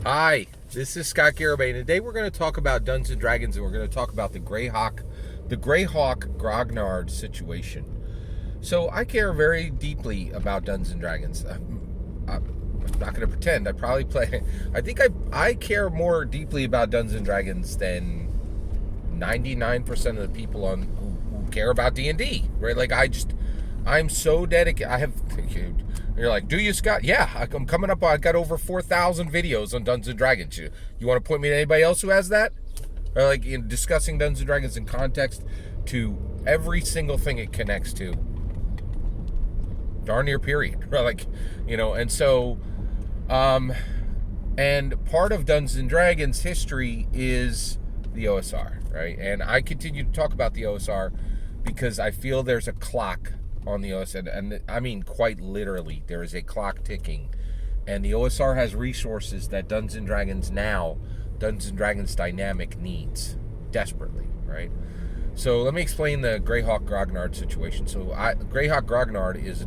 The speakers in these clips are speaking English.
Hi, this is Scott Garibay, and today we're going to talk about Dungeons and Dragons, and we're going to talk about the Greyhawk Grognard situation. So I care very deeply about Dungeons and Dragons. I'm not going to pretend. I think I care more deeply about Dungeons and Dragons than 99% of the people who care about D&D, right? Like I'm so dedicated. You're like, do you, Scott? Yeah, I'm coming up. I've got over 4,000 videos on Dungeons and Dragons. You want to point me to anybody else who has that? Or like in discussing Dungeons and Dragons in context to every single thing it connects to. Darn near period. Like, and so, and part of Dungeons and Dragons history is the OSR, right? And I continue to talk about the OSR because I feel there's a clock on the OSR, and I mean quite literally, there is a clock ticking, and the OSR has resources that Dungeons and Dragons Dynamic needs desperately, right? So let me explain the Greyhawk Grognard situation. So Greyhawk Grognard is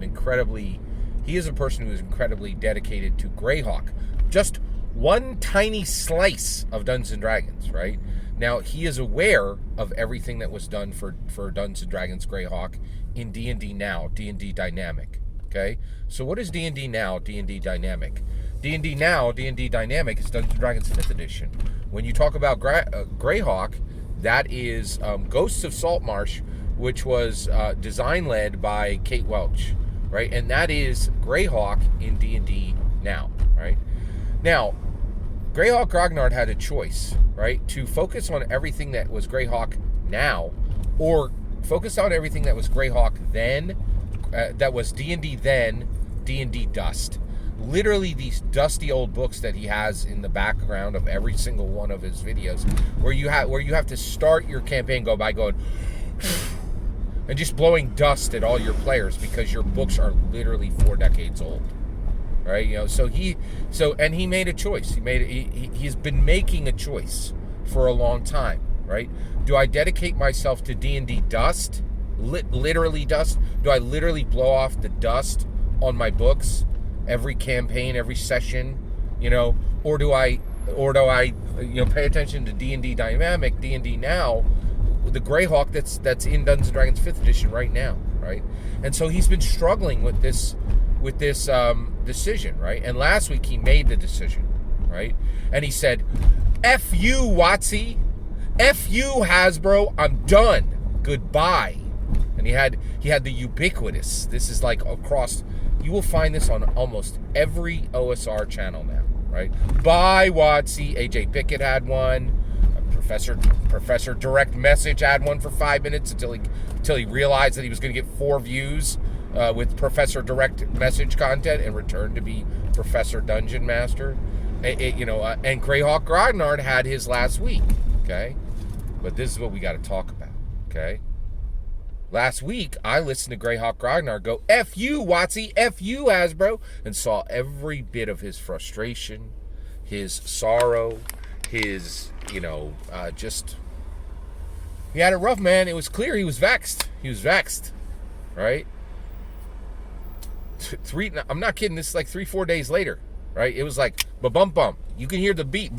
he is a person who is incredibly dedicated to Greyhawk, just one tiny slice of Dungeons and Dragons, right? Now, he is aware of everything that was done for Dungeons & Dragons Greyhawk in D&D Now, D&D Dynamic, okay? So what is D&D Now, D&D Dynamic? D&D Now, D&D Dynamic is Dungeons & Dragons 5th edition. When you talk about Greyhawk, that is Ghosts of Saltmarsh, which was design-led by Kate Welch, right? And that is Greyhawk in D&D Now, right? Now, Greyhawk Grognard had a choice, right? To focus on everything that was Greyhawk now, or focus on everything that was Greyhawk then, that was D&D then, D&D Dust. Literally these dusty old books that he has in the background of every single one of his videos, where you have to start your campaign by going and just blowing dust at all your players because your books are literally 4 decades old. Right, so he made a choice. He's been making a choice for a long time, right? Do I dedicate myself to D&D dust, literally dust? Do I literally blow off the dust on my books every campaign, every session, or do I pay attention to D&D Dynamic, D&D Now, the Greyhawk that's in Dungeons & Dragons 5th edition right now, right? And so he's been struggling with this decision, right? And last week he made the decision, right? And he said, F you, WotC. F you, Hasbro. I'm done. Goodbye. And he had the ubiquitous. This is like across. You will find this on almost every OSR channel now, right? Bye, WotC. AJ Pickett had one. Professor Direct Message had one for 5 minutes until he realized that he was going to get 4 views with Professor Direct Message content and returned to be Professor Dungeon Master. And Greyhawk Grognard had his last week, okay? But this is what we got to talk about, okay? Last week, I listened to Greyhawk Grognard go, F you, WotC, F you, Hasbro, and saw every bit of his frustration, his sorrow, his, just... He had it rough, man. It was clear he was vexed. Right? I'm not kidding. This is like 3-4 days later, right? It was like ba-bum bum. You can hear the beat,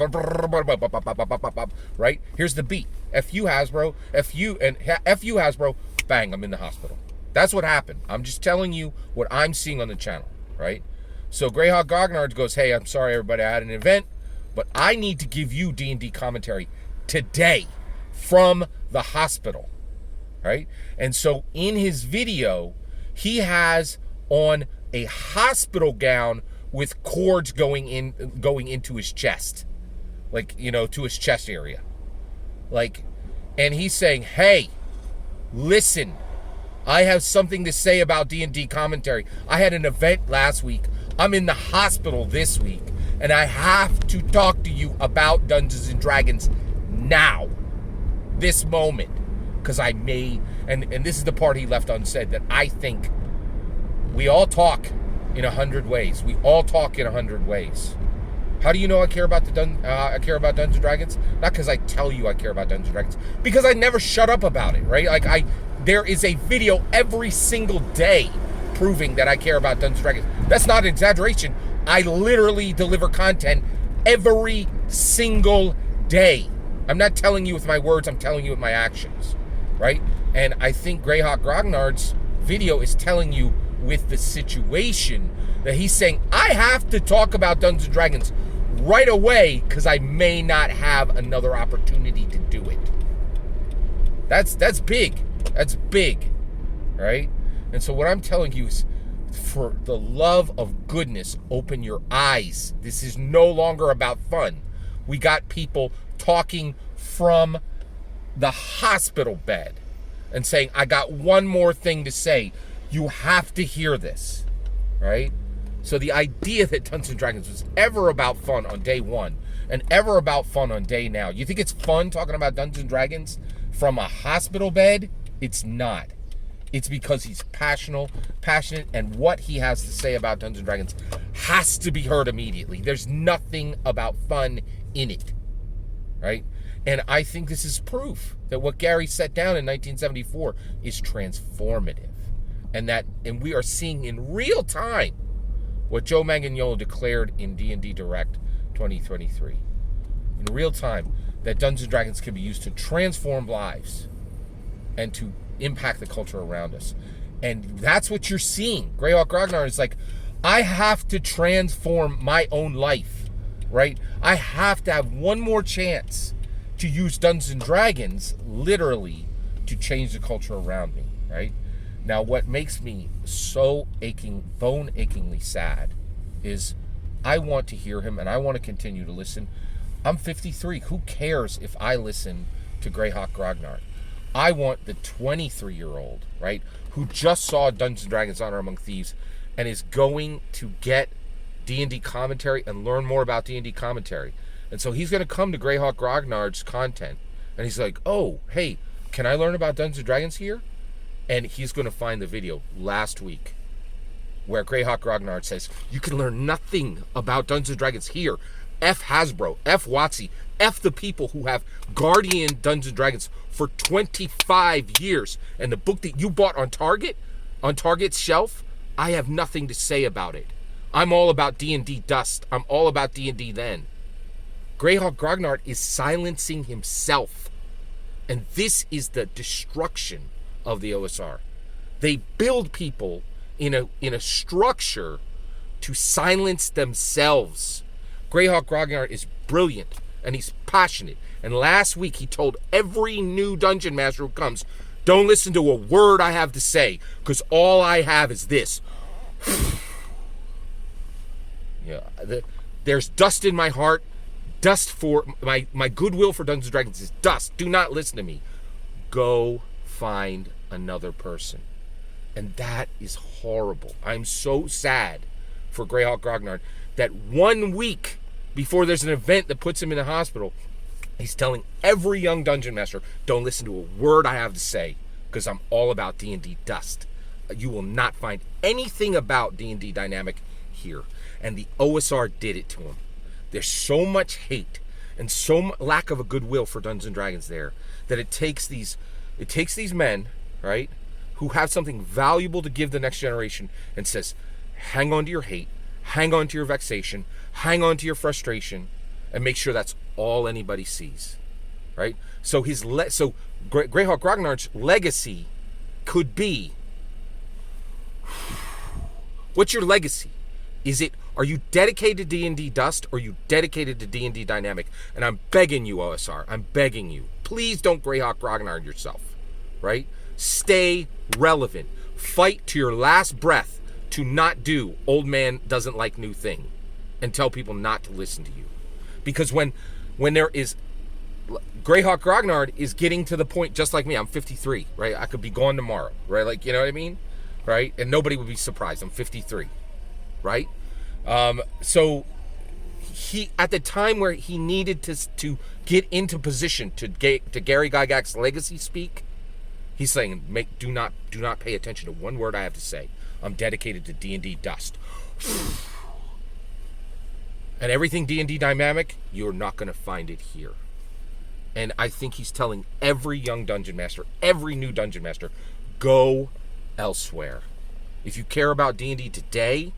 right? Here's the beat. F you, Hasbro. F you Hasbro. Bang! I'm in the hospital. That's what happened. I'm just telling you what I'm seeing on the channel, right? So Greyhawk Grognard goes, "Hey, I'm sorry, everybody. I had an event, but I need to give you D&D commentary today from the hospital." Right? And so in his video, he has on a hospital gown with cords going into his chest. Like, to his chest area. Like, and he's saying, "Hey, listen, I have something to say about D&D commentary. I had an event last week. I'm in the hospital this week, and I have to talk to you about Dungeons and Dragons now. This moment. Because I may," and this is the part he left unsaid, that I think we all talk in 100 ways. We all talk in 100 ways. How do you know I care about Dungeons and Dragons? Not because I tell you I care about Dungeons and Dragons, because I never shut up about it, right? Like there is a video every single day proving that I care about Dungeons and Dragons. That's not an exaggeration. I literally deliver content every single day. I'm not telling you with my words, I'm telling you with my actions, right? And I think Greyhawk Grognard's video is telling you with the situation that he's saying, I have to talk about Dungeons & Dragons right away because I may not have another opportunity to do it. That's big. That's big, right? And so what I'm telling you is, for the love of goodness, open your eyes. This is no longer about fun. We got people talking from the hospital bed and saying, I got one more thing to say. You have to hear this, right? So the idea that Dungeons & Dragons was ever about fun on day one and ever about fun on day now, you think it's fun talking about Dungeons & Dragons from a hospital bed? It's not. It's because he's passionate, and what he has to say about Dungeons & Dragons has to be heard immediately. There's nothing about fun in it, right? And I think this is proof that what Gary set down in 1974 is transformative. And we are seeing in real time what Joe Manganiello declared in D&D Direct 2023. In real time, that Dungeons & Dragons can be used to transform lives and to impact the culture around us. And that's what you're seeing. Greyhawk Grognard is like, I have to transform my own life, right? I have to have one more chance to use Dungeons & Dragons literally to change the culture around me, right? Now, what makes me so bone-achingly sad is I want to hear him and I want to continue to listen. I'm 53. Who cares if I listen to Greyhawk Grognard? I want the 23-year-old, right, who just saw Dungeons & Dragons Honor Among Thieves and is going to get D&D commentary and learn more about D&D commentary. And so he's going to come to Greyhawk Grognard's content and he's like, oh, hey, can I learn about Dungeons & Dragons here? And he's going to find the video last week where Greyhawk Grognard says, you can learn nothing about Dungeons & Dragons here. F Hasbro, F WotC, F the people who have Guardian Dungeons & Dragons for 25 years. And the book that you bought on Target's shelf, I have nothing to say about it. I'm all about D&D dust. I'm all about D&D then. Greyhawk Grognard is silencing himself. And this is the destruction of the OSR. They build people in a structure to silence themselves. Greyhawk Grognard is brilliant and he's passionate. And last week he told every new dungeon master who comes, don't listen to a word I have to say, because all I have is this. Yeah, there's dust in my heart. Dust for my goodwill for Dungeons & Dragons is dust. Do not listen to me. Go find another person. And that is horrible. I'm so sad for Greyhawk Grognard that 1 week before there's an event that puts him in the hospital, he's telling every young dungeon master, don't listen to a word I have to say, because I'm all about D&D dust. You will not find anything about D&D dynamic here. And the OSR did it to him. There's so much hate and so lack of a goodwill for Dungeons & Dragons there that it takes these men, right, who have something valuable to give the next generation and says, hang on to your hate, hang on to your vexation, hang on to your frustration, and make sure that's all anybody sees, right? So Greyhawk Grognard's legacy could be, what's your legacy? Are you dedicated to D&D dust, or are you dedicated to D&D dynamic? And I'm begging you, OSR, I'm begging you, please don't Greyhawk Grognard yourself, right? Stay relevant. Fight to your last breath to not do old man doesn't like new thing and tell people not to listen to you. Because when there is, Greyhawk Grognard is getting to the point just like me. I'm 53, right? I could be gone tomorrow, right? Like, you know what I mean? Right? And nobody would be surprised. I'm 53, right? So he, at the time where he needed to get into position to Gary Gygax's legacy speak, he's saying, do not pay attention to one word I have to say. I'm dedicated to D&D dust. And everything D&D dynamic, you're not going to find it here. And I think he's telling every young dungeon master, every new dungeon master, go elsewhere. If you care about D&D today,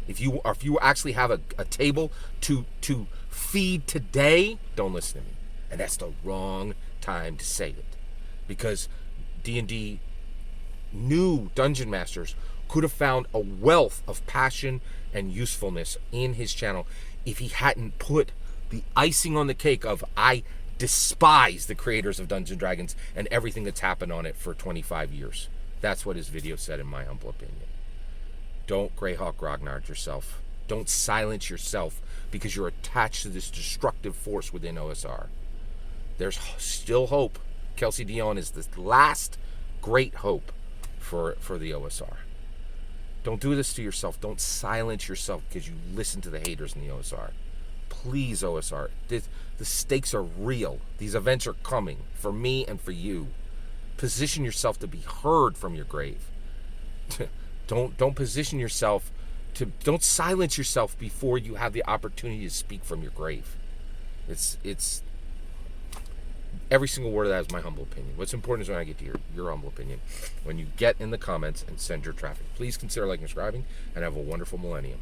If you actually have a table to feed today, don't listen to me. And that's the wrong time to say it, because D&D new dungeon masters could have found a wealth of passion and usefulness in his channel if he hadn't put the icing on the cake of, I despise the creators of Dungeons & Dragons and everything that's happened on it for 25 years. That's what his video said, in my humble opinion. Don't Greyhawk Grognard yourself. Don't silence yourself because you're attached to this destructive force within OSR. There's still hope. Kelsey Dion is the last great hope for the OSR. Don't do this to yourself. Don't silence yourself because you listen to the haters in the OSR. Please, OSR, the stakes are real. These events are coming for me and for you. Position yourself to be heard from your grave. Don't position yourself to, don't silence yourself before you have the opportunity to speak from your grave. It's every single word of that is my humble opinion. What's important is when I get to your humble opinion. When you get in the comments and send your traffic. Please consider liking and subscribing, and have a wonderful millennium.